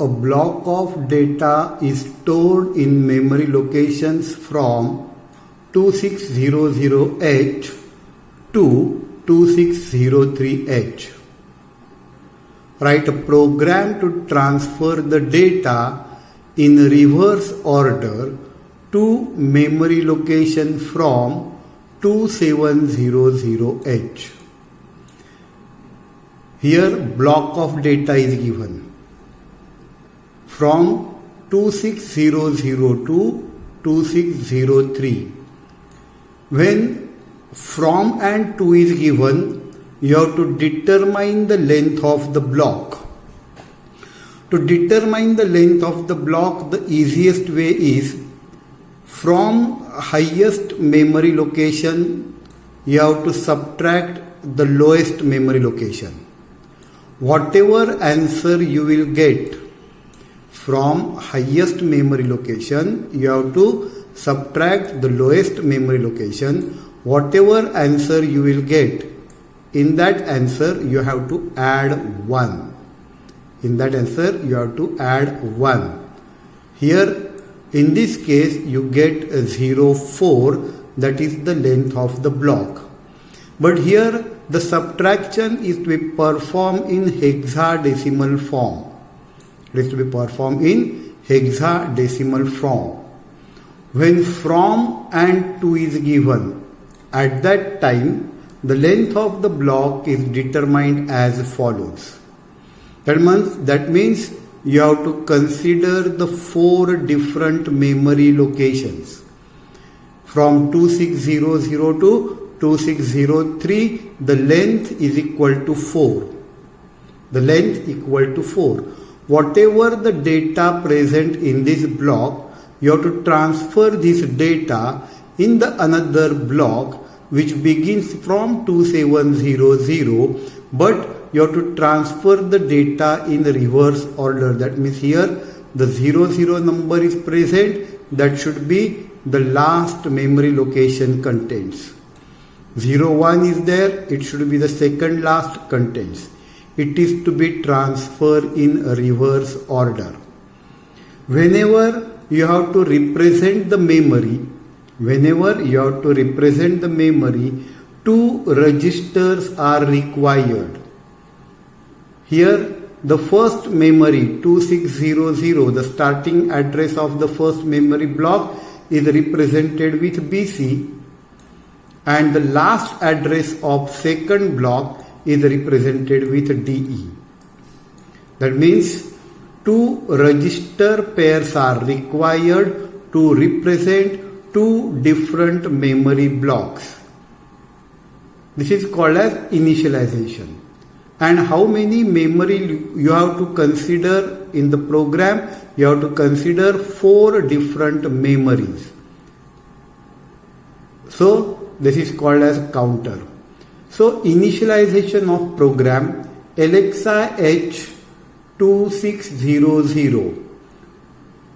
A block of data is stored in memory locations from 2600H to 2603H. Write a program to transfer the data in reverse order to memory location from 2700H. Here block of data is given from 26002 to 2603. When from and to is given, you have to determine the length of the block. To determine the length of the block, the easiest way is from highest memory location, you have to subtract the lowest memory location. Whatever answer you will get from highest memory location, you have to subtract the lowest memory location. Whatever answer you will get, in that answer you have to add 1. In that answer you have to add 1. Here in this case you get 04, that is the length of the block. But here the subtraction is to be performed in hexadecimal form. It is to be performed in hexadecimal form. When from and to is given, at that time the length of the block is determined as follows. That means you have to consider the 4 different memory locations. From 2600 to 2603, the length is equal to 4. The length equal to 4. Whatever the data present in this block, you have to transfer this data in the another block which begins from 2700, but you have to transfer the data in reverse order. That means here the 00 number is present, that should be the last memory location contents. 01 is there, it should be the second last contents. It is to be transferred in reverse order. Whenever you have to represent the memory, two registers are required. Here the first memory 2600, the starting address of the first memory block is represented with BC, and the last address of second block is represented with DE. That means 2 register pairs are required to represent 2 different memory blocks. This is called as initialization. And how many memory you have to consider in the program? You have to consider 4 different memories. So this is called as counter. So initialization of program Alexa H2600.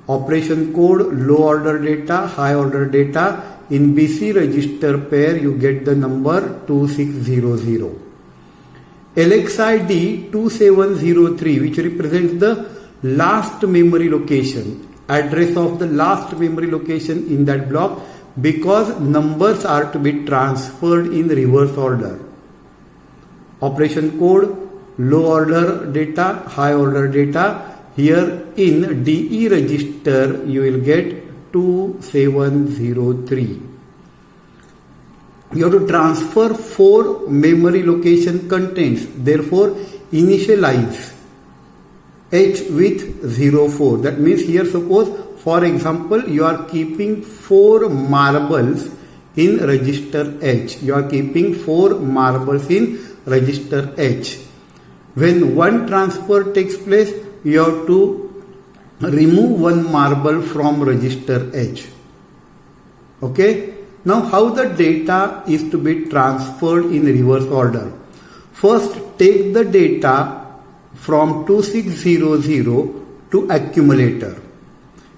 Operation code low order data, high order data. In BC register pair you get the number 2600. LXID 2703, which represents the last memory location, address of the last memory location in that block, because numbers are to be transferred in reverse order. Operation code low order data, high order data. Here in DE register you will get 2703. You have to transfer 4 memory location contents. Therefore initialize H with 04. That means here suppose for example you are keeping 4 marbles in register H. You are keeping 4 marbles in register H. When one transfer takes place, you have to remove 1 marble from register H. Okay. Now how the data is to be transferred in reverse order? First take the data from 2600 to accumulator,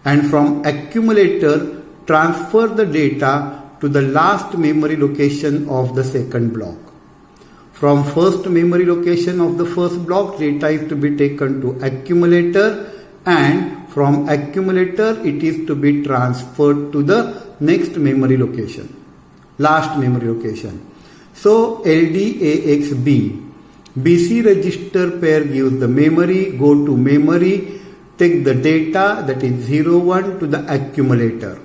and from accumulator transfer the data to the last memory location of the second block. From first memory location of the first block, data is to be taken to accumulator, and from accumulator it is to be transferred to the next memory location, last memory location. So LDAXB, BC register pair gives the memory, go to memory, take the data that is 01 to the accumulator,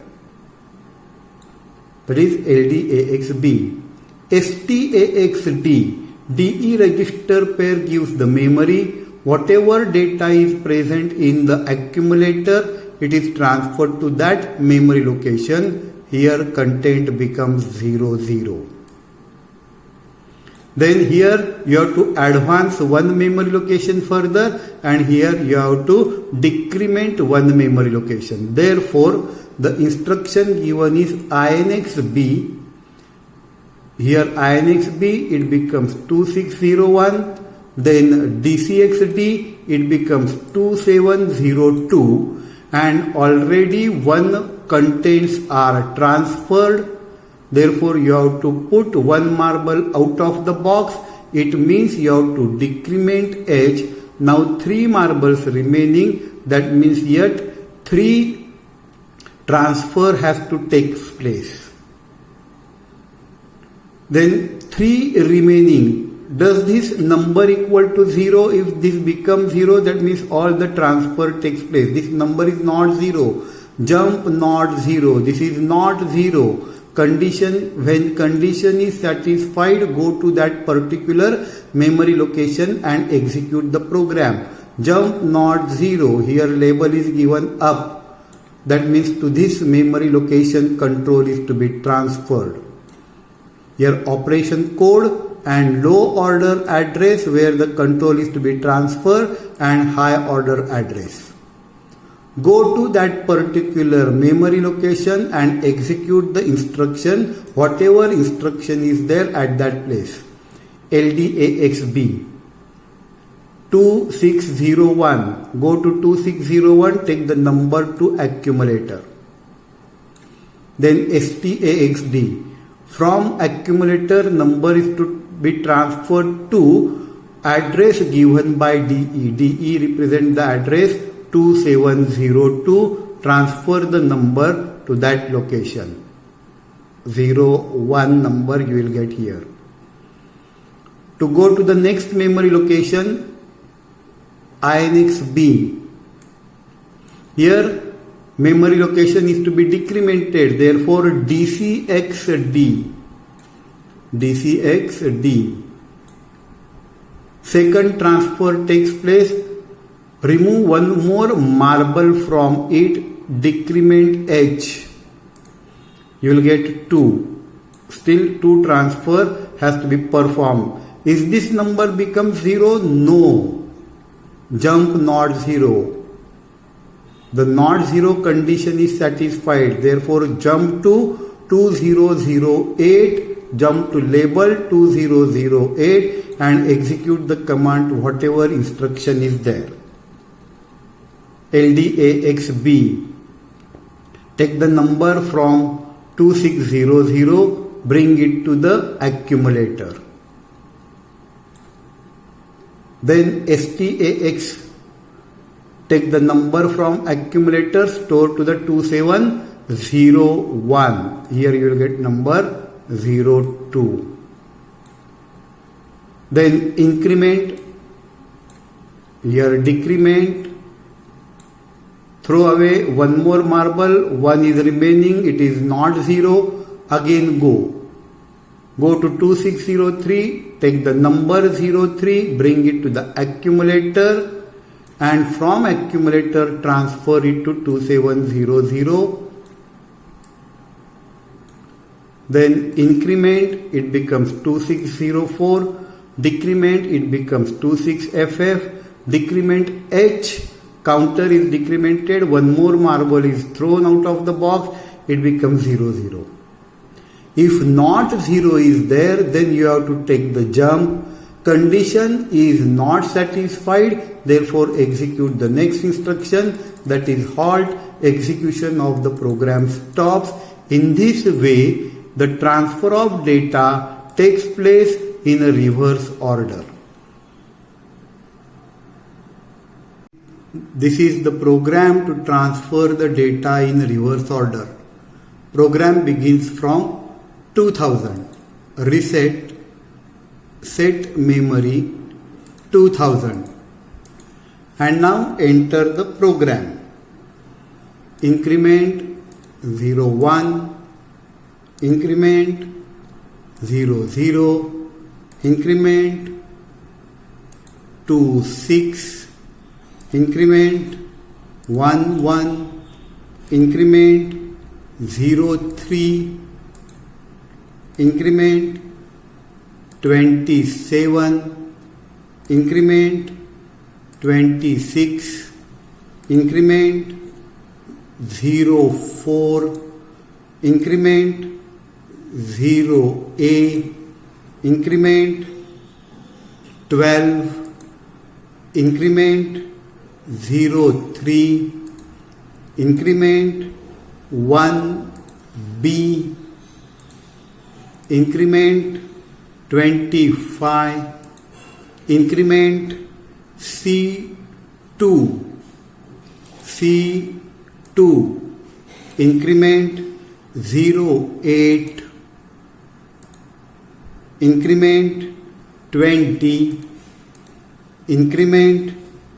that is LDAXB. STAXD, DE register pair gives the memory, whatever data is present in the accumulator, it is transferred to that memory location. Here content becomes 00. Then here you have to advance one memory location further, and here you have to decrement one memory location. Therefore, the instruction given is INXB. Here INXB, it becomes 2601. Then DCXD, it becomes 2702. And already one contents are transferred. Therefore, you have to put one marble out of the box. It means you have to decrement H. Now 3 marbles remaining. That means yet 3 transfer has to take place. Then 3 remaining. Does this number equal to 0? If this becomes 0, that means all the transfer takes place. This number is not 0. Jump not 0. This is not 0. Condition, when condition is satisfied, go to that particular memory location and execute the program. Jump not 0. Here label is given up. That means to this memory location control is to be transferred. Here operation code and low order address where the control is to be transferred, and high order address. Go to that particular memory location and execute the instruction, whatever instruction is there at that place. LDAXB 2601. Go to 2601, take the number to accumulator. Then STAXD. From accumulator, number is to be transferred to address given by DE. DE represents the address 2702. Transfer the number to that location. 01 number you will get here. To go to the next memory location, INXB. Here memory location is to be decremented. Therefore DCXD. DCXD. Second transfer takes place. Remove one more marble from it. Decrement H. You will get 2. Still 2 transfer has to be performed. Is this number become 0? No. Jump not 0. The not 0 condition is satisfied. Therefore jump to 2008. Jump to label 2008 and execute the command whatever instruction is there. LDAXB. Take the number from 2600, bring it to the accumulator. Then STAX. Take the number from accumulator, store to the 2701. Here you will get number 02. Then increment. Here decrement. Throw away one more marble. 1 is remaining. It is not 0. Again go. Go to 2603. Take the number 03. Bring it to the accumulator. And from accumulator transfer it to 2700. Then increment, it becomes 2604. Decrement, it becomes 26FF. Decrement H, counter is decremented. One more marble is thrown out of the box. It becomes 00. If not 0 is there, then you have to take the jump. Condition is not satisfied, therefore execute the next instruction, that is halt. Execution of the program stops. In this way, the transfer of data takes place in a reverse order. This is the program to transfer the data in reverse order. Program begins from 2000. Reset, set memory 2000. And now enter the program. Increment 01, increment 00, increment 26, increment 11, increment 03, increment 27, increment 26, increment 04, increment 0A, increment 12, increment 03, increment 1B, increment 25, increment C2, increment 08, increment 20, increment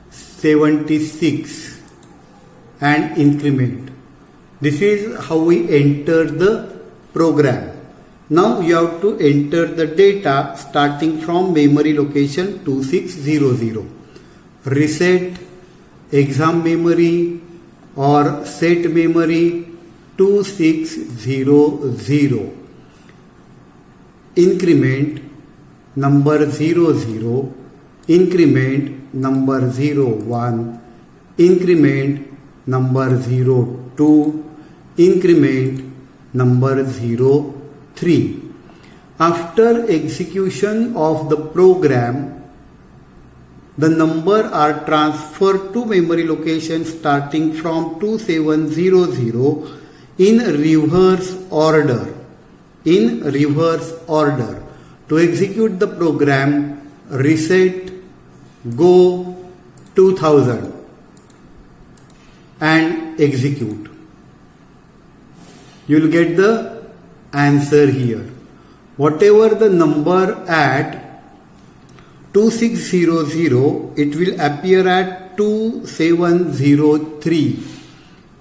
76 and increment. This is how we enter the program. Now you have to enter the data starting from memory location 2600. Reset exam memory or set memory 2600. Increment number 00, increment number 01, increment number 02, increment number 03. After execution of the program, the number are transferred to memory location starting from 2700 in reverse order. In reverse order. To execute the program, reset go 2000 and execute. You will get the answer here. Whatever the number at 2600, it will appear at 2703.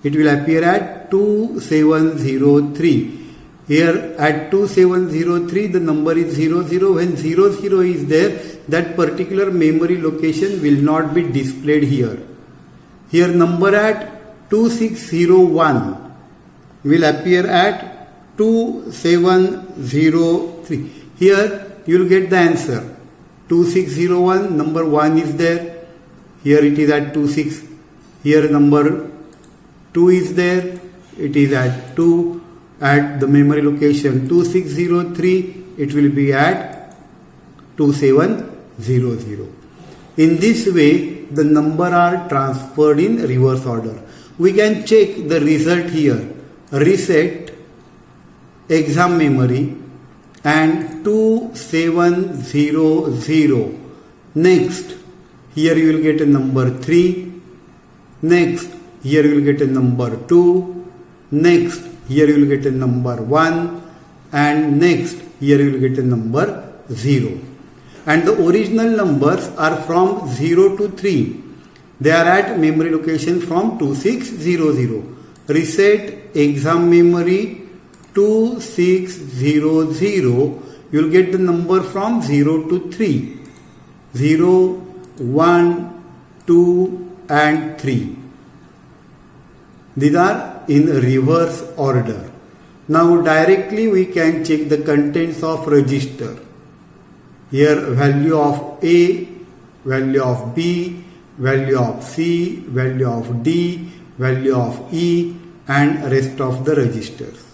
It will appear at 2703. Here at 2703 the number is 00. When 00 is there, that particular memory location will not be displayed here. Here number at 2601 will appear at 2703. Here you will get the answer. 2601 number 1 is there. Here it is at 26. Here number 2 is there. It is at 2. At the memory location 2603, it will be at 2700. In this way, the number are transferred in reverse order. We can check the result here. Reset exam memory and 2700. Next, here you will get a number 3. Next, here you will get a number 2. Next, here you will get a number 1, and next here you will get a number 0. And the original numbers are from 0 to 3. They are at memory location from 2600. Reset exam memory 2600. You will get the number from 0 to 3. 0, 1, 2 and 3. These are in reverse order. Now directly we can check the contents of register. Here value of A, value of B, value of C, value of D, value of E and rest of the registers.